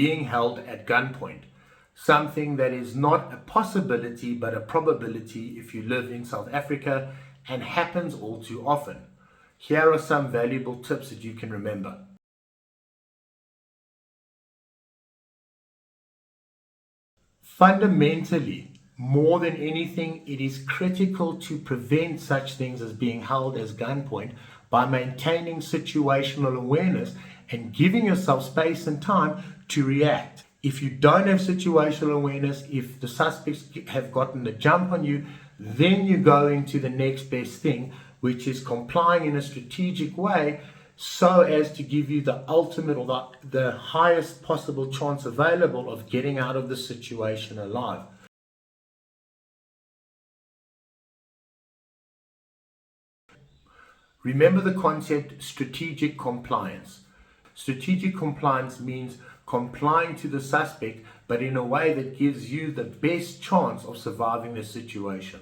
being held at gunpoint, something that is not a possibility but a probability if you live in South Africa and happens all too often. Here are some valuable tips that you can remember. Fundamentally, more than anything, it is critical to prevent such things as being held as gunpoint by maintaining situational awareness and giving yourself space and time to react. If you don't have situational awareness, if the suspects have gotten the jump on you, then you go into the next best thing, which is complying in a strategic way so as to give you the ultimate or the highest possible chance available of getting out of the situation alive. Remember the concept strategic compliance. Strategic compliance means complying to the suspect, but in a way that gives you the best chance of surviving the situation.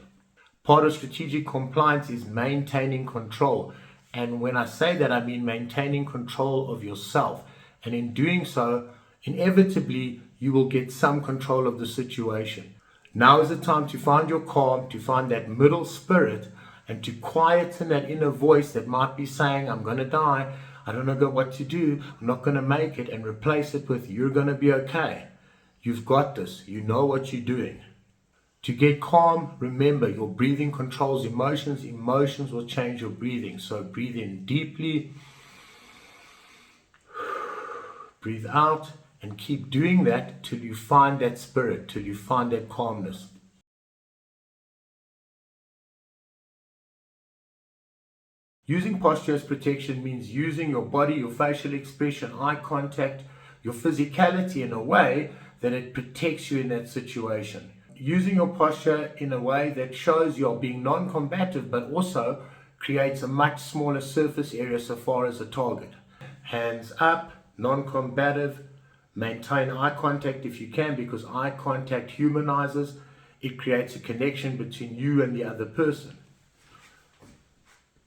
Part of strategic compliance is maintaining control. And when I say that, I mean maintaining control of yourself. And in doing so, inevitably, you will get some control of the situation. Now is the time to find your calm, to find that middle spirit, and to quieten that inner voice that might be saying, I'm going to die, I don't know what to do, I'm not going to make it, and replace it with, you're going to be okay. You've got this. You know what you're doing. To get calm, remember, your breathing controls emotions. Emotions will change your breathing. So breathe in deeply, breathe out, and keep doing that till you find that spirit, till you find that calmness. Using posture as protection means using your body, your facial expression, eye contact, your physicality in a way that it protects you in that situation. Using your posture in a way that shows you're being non-combative but also creates a much smaller surface area so far as a target. Hands up, non-combative, maintain eye contact if you can, because eye contact humanizes. It creates a connection between you and the other person.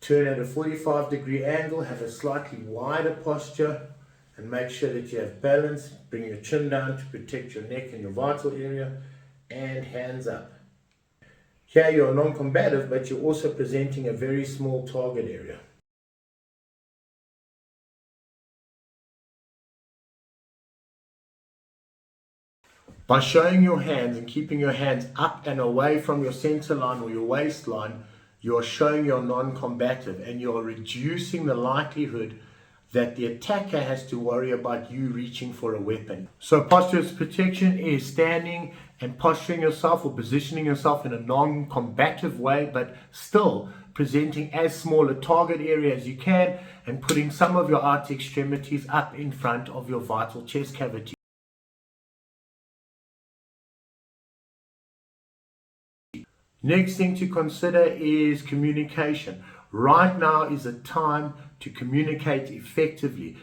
Turn at a 45-degree angle, have a slightly wider posture, and make sure that you have balance. Bring your chin down to protect your neck and your vital area, and hands up. Here you are non-combative, but you're also presenting a very small target area. By showing your hands and keeping your hands up and away from your center line or your waistline, you are showing you're non-combative, and you're reducing the likelihood that the attacker has to worry about you reaching for a weapon. So posture protection is standing and posturing yourself or positioning yourself in a non-combative way, but still presenting as small a target area as you can, and putting some of your outer extremities up in front of your vital chest cavity. Next thing to consider is communication. Right now is a time to communicate effectively.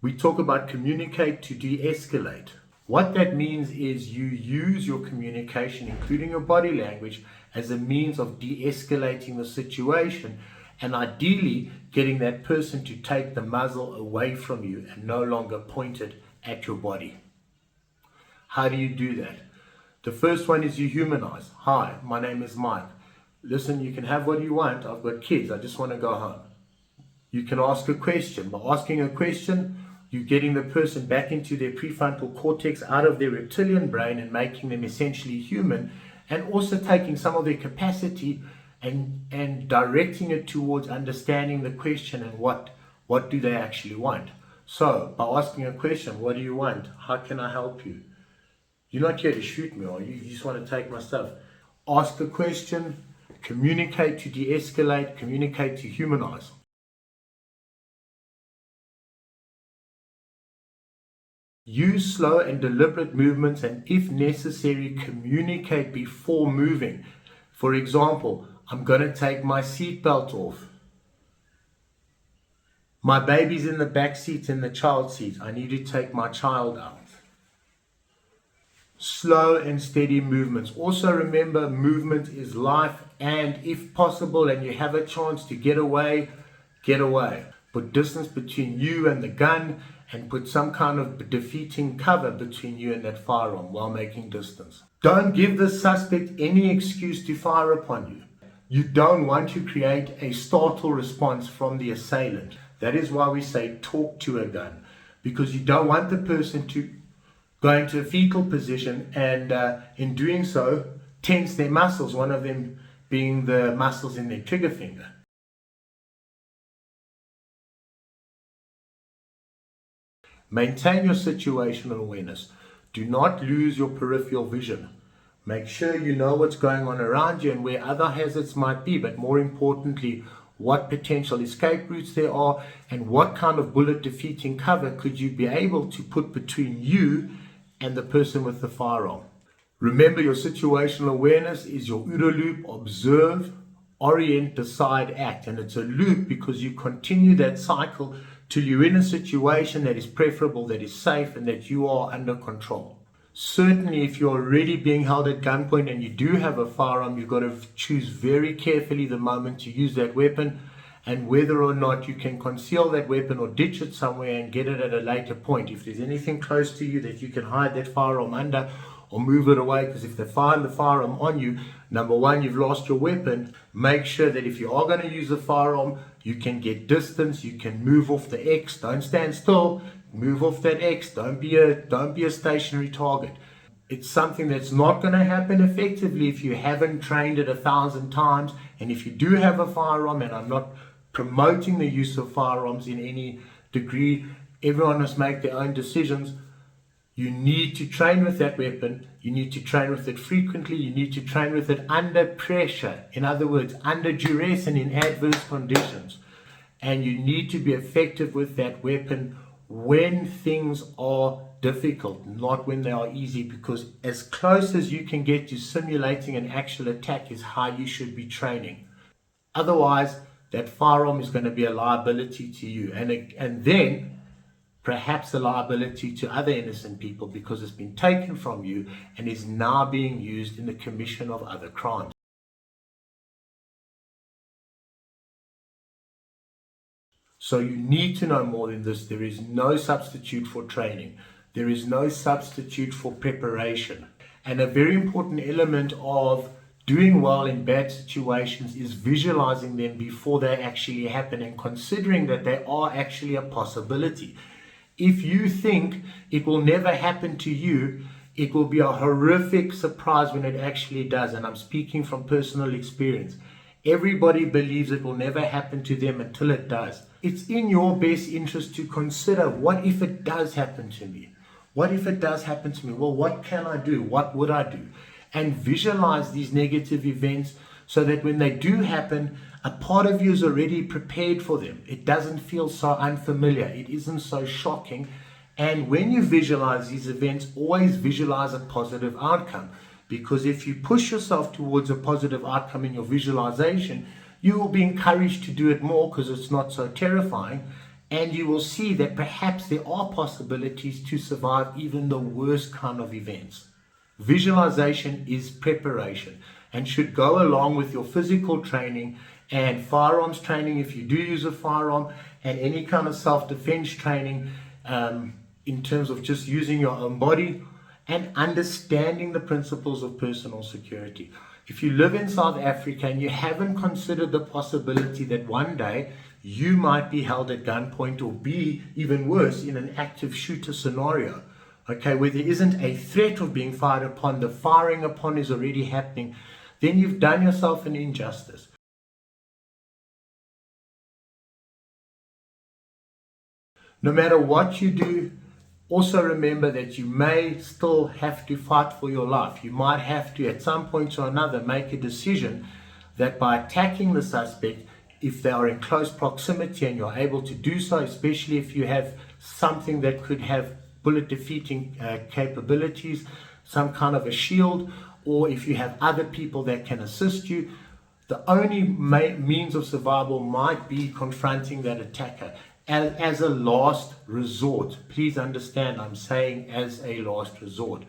We talk about communicate to de-escalate. What that means is you use your communication, including your body language, as a means of de-escalating the situation, and ideally getting that person to take the muzzle away from you and no longer point it at your body. How do you do that? The first one is you humanize. Hi, my name is Mike. Listen, you can have what you want. I've got kids. I just want to go home. You can ask a question. By asking a question, you're getting the person back into their prefrontal cortex, out of their reptilian brain, and making them essentially human, and also taking some of their capacity and directing it towards understanding the question and what do they actually want. So, by asking a question, what do you want? How can I help you? You're not here to shoot me, are you? You just want to take my stuff. Ask a question, communicate to de-escalate, communicate to humanize. Use slow and deliberate movements, and if necessary, communicate before moving. For example, I'm going to take my seatbelt off. My baby's in the back seat, in the child seat. I need to take my child out. Slow and steady movements. Also remember, movement is life, and if possible and you have a chance to get away, get away. Put distance between you and the gun, and put some kind of defeating cover between you and that firearm while making distance. Don't give the suspect any excuse to fire upon you. You don't want to create a startle response from the assailant. That is why we say talk to a gun, because you don't want the person to go into a fetal position and in doing so tense their muscles, one of them being the muscles in their trigger finger. Maintain your situational awareness. Do not lose your peripheral vision. Make sure you know what's going on around you and where other hazards might be, but more importantly, what potential escape routes there are and what kind of bullet defeating cover could you be able to put between you and the person with the firearm. Remember, your situational awareness is your OODA loop: observe, orient, decide, act. And it's a loop because you continue that cycle till you're in a situation that is preferable, that is safe, and that you are under control. Certainly, if you're already being held at gunpoint and you do have a firearm, you've got to choose very carefully the moment to use that weapon and whether or not you can conceal that weapon or ditch it somewhere and get it at a later point. If there's anything close to you that you can hide that firearm under or move it away, because if they find the firearm on you, number one, you've lost your weapon. Make sure that if you are going to use a firearm, you can get distance, you can move off the X, don't stand still, move off that X, don't be a stationary target. It's something that's not going to happen effectively if you haven't trained it 1,000 times. And if you do have a firearm, and I'm not promoting the use of firearms in any degree, everyone must make their own decisions. You need to train with that weapon. You need to train with it frequently. You need to train with it under pressure. In other words, under duress and in adverse conditions. And you need to be effective with that weapon when things are difficult, not when they are easy, because as close as you can get to simulating an actual attack is how you should be training. Otherwise, that firearm is going to be a liability to you. And then perhaps a liability to other innocent people because it's been taken from you and is now being used in the commission of other crimes. So you need to know more than this. There is no substitute for training. There is no substitute for preparation. And a very important element of doing well in bad situations is visualizing them before they actually happen and considering that they are actually a possibility. If you think it will never happen to you, it will be a horrific surprise when it actually does. And I'm speaking from personal experience. Everybody believes it will never happen to them until it does. It's in your best interest to consider, what if it does happen to me? What if it does happen to me? Well, what can I do? What would I do? And visualize these negative events so that when they do happen, a part of you is already prepared for them. It doesn't feel so unfamiliar. It isn't so shocking. And when you visualize these events, always visualize a positive outcome. Because if you push yourself towards a positive outcome in your visualization, you will be encouraged to do it more because it's not so terrifying. And you will see that perhaps there are possibilities to survive even the worst kind of events. Visualization is preparation and should go along with your physical training and firearms training if you do use a firearm, and any kind of self-defense training in terms of just using your own body and understanding the principles of personal security. If you live in South Africa and you haven't considered the possibility that one day you might be held at gunpoint, or be even worse, in an active shooter scenario, okay, where there isn't a threat of being fired upon, the firing upon is already happening, then you've done yourself an injustice. No matter what you do, also remember that you may still have to fight for your life. You might have to, at some point or another, make a decision that by attacking the suspect, if they are in close proximity and you're able to do so, especially if you have something that could have bullet defeating capabilities, some kind of a shield, or if you have other people that can assist you, the only means of survival might be confronting that attacker. As a last resort. Please understand, I'm saying as a last resort.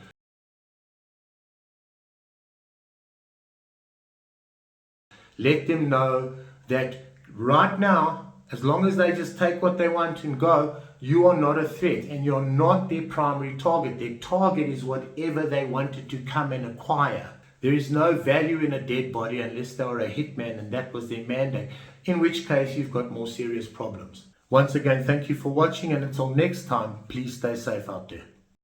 Let them know that right now, as long as they just take what they want and go, You are not a threat, and you're not their primary target. Their target is whatever they wanted to come and acquire. There is no value in a dead body unless they are a hitman and that was their mandate, in which case you've got more serious problems. Once again, thank you for watching, and until next time, please stay safe out there.